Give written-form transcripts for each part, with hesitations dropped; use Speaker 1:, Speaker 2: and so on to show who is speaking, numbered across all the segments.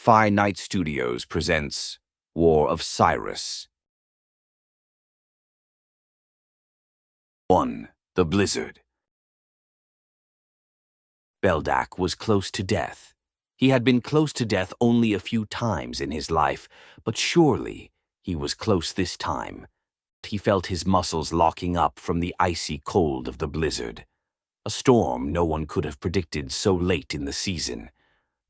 Speaker 1: Sci-Fi Night Studios presents War of Cyrus. 1. The Blizzard. Beldak was close to death. He had been close to death only a few times in his life, but surely he was close this time. He felt his muscles locking up from the icy cold of the blizzard. A storm no one could have predicted so late in the season.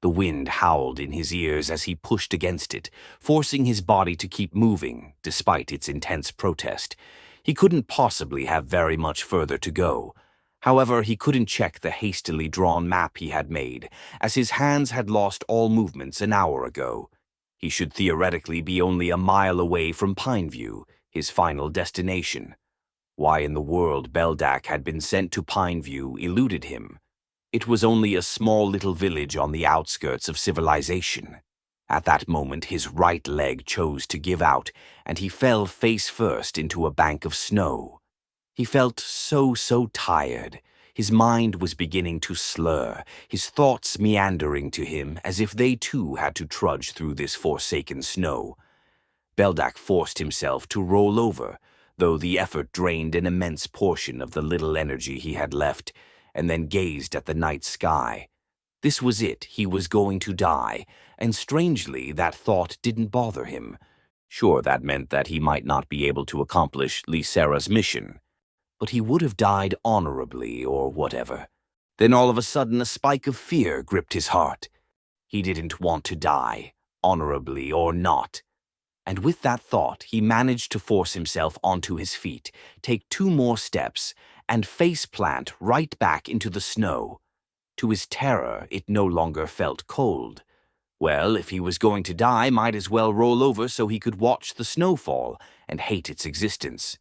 Speaker 1: The wind howled in his ears as he pushed against it, forcing his body to keep moving, despite its intense protest. He couldn't possibly have very much further to go. However, he couldn't check the hastily drawn map he had made, as his hands had lost all movements an hour ago. He should theoretically be only a mile away from Pineview, his final destination. Why in the world Beldak had been sent to Pineview eluded him. It was only a small little village on the outskirts of civilization. At that moment, his right leg chose to give out, and he fell face first into a bank of snow. He felt so tired. His mind was beginning to slur, his thoughts meandering to him as if they too had to trudge through this forsaken snow. Beldak forced himself to roll over, though the effort drained an immense portion of the little energy he had left, and then gazed at the night sky. This was it, he was going to die, and strangely that thought didn't bother him. Sure, that meant that he might not be able to accomplish Cyrus' mission, but he would have died honorably or whatever. Then all of a sudden a spike of fear gripped his heart. He didn't want to die, honorably or not. And with that thought, he managed to force himself onto his feet, take 2 more steps, and face-plant right back into the snow. To his terror, it no longer felt cold. Well, if he was going to die, might as well roll over so he could watch the snow fall and hate its existence.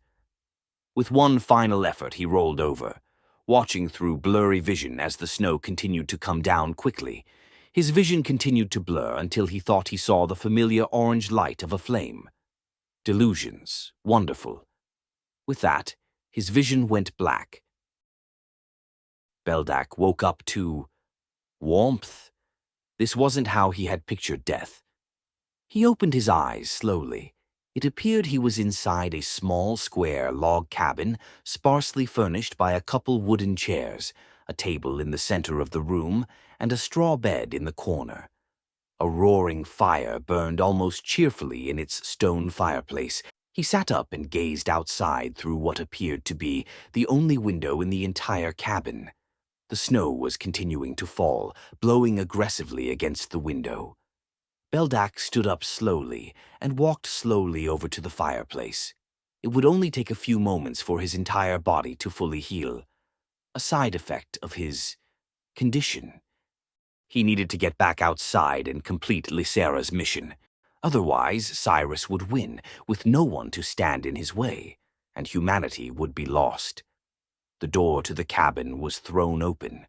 Speaker 1: With one final effort, he rolled over, watching through blurry vision as the snow continued to come down quickly. His vision continued to blur until he thought he saw the familiar orange light of a flame. Delusions. Wonderful. With that, his vision went black. Beldak woke up to warmth. This wasn't how he had pictured death. He opened his eyes slowly. It appeared he was inside a small, square log cabin, sparsely furnished by a couple wooden chairs, a table in the center of the room, and a straw bed in the corner. A roaring fire burned almost cheerfully in its stone fireplace. He sat up and gazed outside through what appeared to be the only window in the entire cabin. The snow was continuing to fall, blowing aggressively against the window. Beldak stood up slowly and walked slowly over to the fireplace. It would only take a few moments for his entire body to fully heal. A side effect of his condition. He needed to get back outside and complete Cyrus' mission. Otherwise, Cyrus would win, with no one to stand in his way, and humanity would be lost. The door to the cabin was thrown open,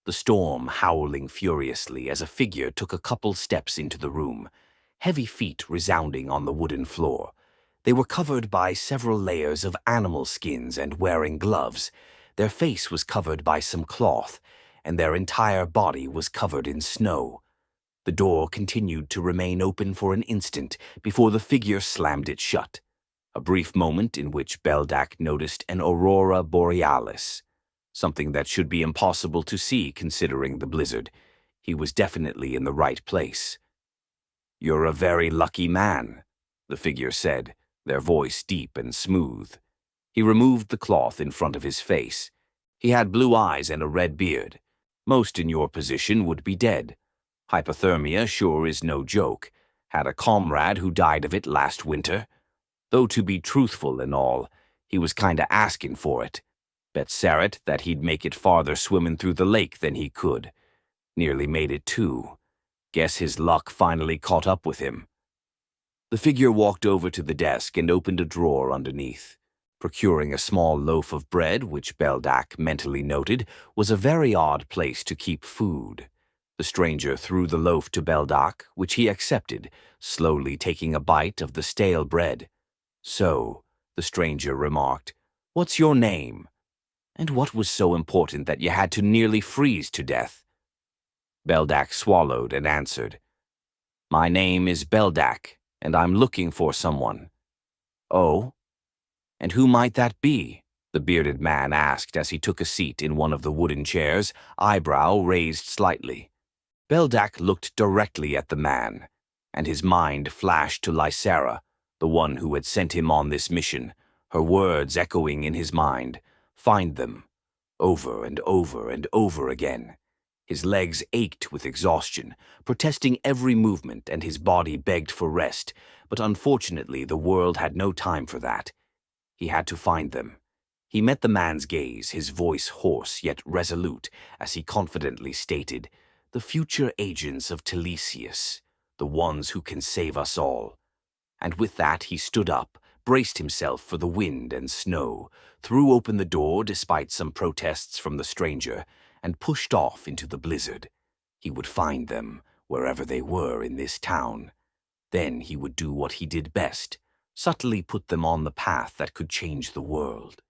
Speaker 1: the storm howling furiously as a figure took a couple steps into the room, heavy feet resounding on the wooden floor. They were covered by several layers of animal skins and wearing gloves. Their face was covered by some cloth, and their entire body was covered in snow. The door continued to remain open for an instant before the figure slammed it shut. A brief moment in which Beldak noticed an aurora borealis, something that should be impossible to see considering the blizzard. He was definitely in the right place. "You're a very lucky man," the figure said, their voice deep and smooth. He removed the cloth in front of his face. He had blue eyes and a red beard. Most in your position would be dead. Hypothermia sure is no joke. Had a comrade who died of it last winter. Though to be truthful and all, he was kinda asking for it. Bet Cyrus that he'd make it farther swimming through the lake than he could. Nearly made it too. Guess his luck finally caught up with him. The figure walked over to the desk and opened a drawer underneath. Procuring a small loaf of bread, which Beldak mentally noted was a very odd place to keep food. The stranger threw the loaf to Beldak, which he accepted, slowly taking a bite of the stale bread. "So," the stranger remarked, "what's your name? And what was so important that you had to nearly freeze to death?" Beldak swallowed and answered, My name is Beldak, and I'm looking for someone. Oh? And who might that be? The bearded man asked as he took a seat in one of the wooden chairs, eyebrow raised slightly. Beldak looked directly at the man, and his mind flashed to Lysera, the one who had sent him on this mission, her words echoing in his mind, "Find them," over and over and over again. His legs ached with exhaustion, protesting every movement, and his body begged for rest, but unfortunately the world had no time for that. He had to find them. He met the man's gaze, his voice hoarse yet resolute, as he confidently stated, "The future agents of Telesius, the ones who can save us all." And with that he stood up, braced himself for the wind and snow, threw open the door despite some protests from the stranger, and pushed off into the blizzard. He would find them, wherever they were in this town. Then he would do what he did best, subtly put them on the path that could change the world.